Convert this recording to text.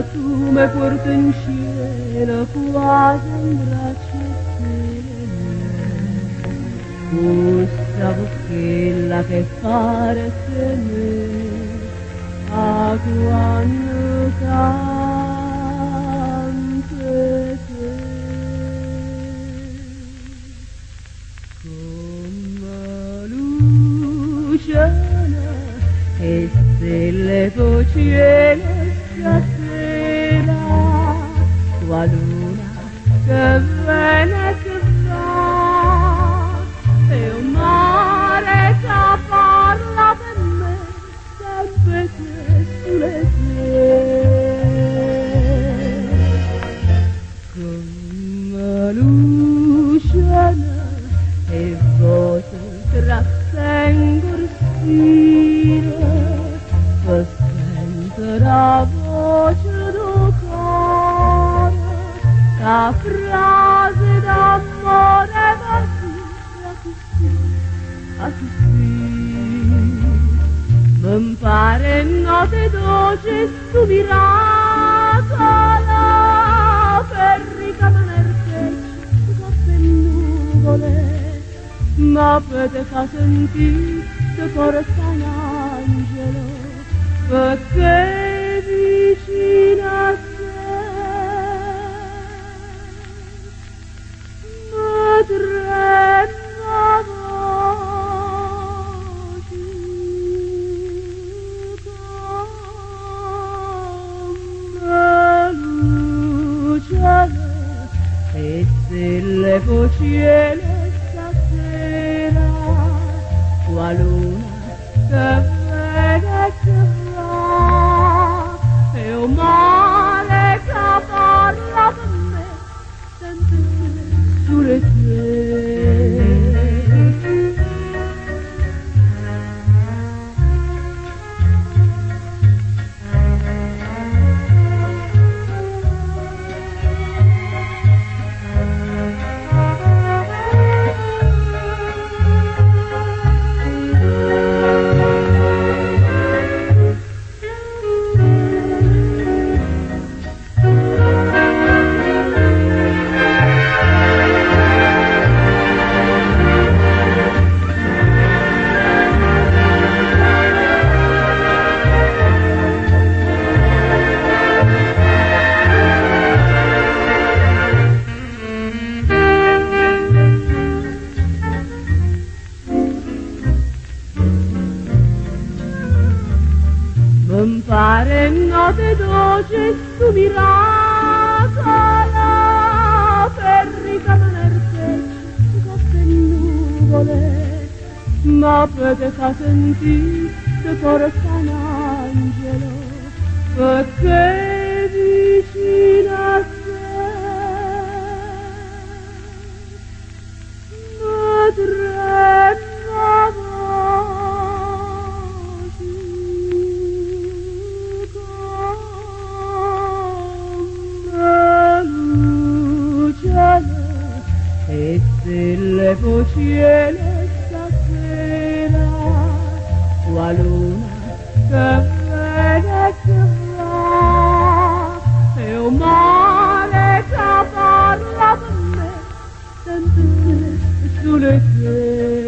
tu mi porti in cielo quasi in braccio questa bocchella che pare che me a quando canti te come luce e stelle tuo cielo stasera tua luna che viene che va e un mare che parla per me sempre sulle tue come luce e voce trattengo il respiro per sento la voce del cuore la frase d'amore va così mi pare notte dolce su miracola per ricamare coppe nuvole ma per te fa sentire il cuore sta un angelo perché vicino a te mi trema voce come luce e stelle col cielo stasera tua luna che vede che va e un mare che parla per me sempre sulle tue mi pare notte dolce su miracola per ricamare coppe nuvole ma per te fa sentire il cuore sta un angelo perché vicino a te mi trema voce e stelle col cielo stasera tua luna che vede che va e un mare che parla per me sempre sulle tue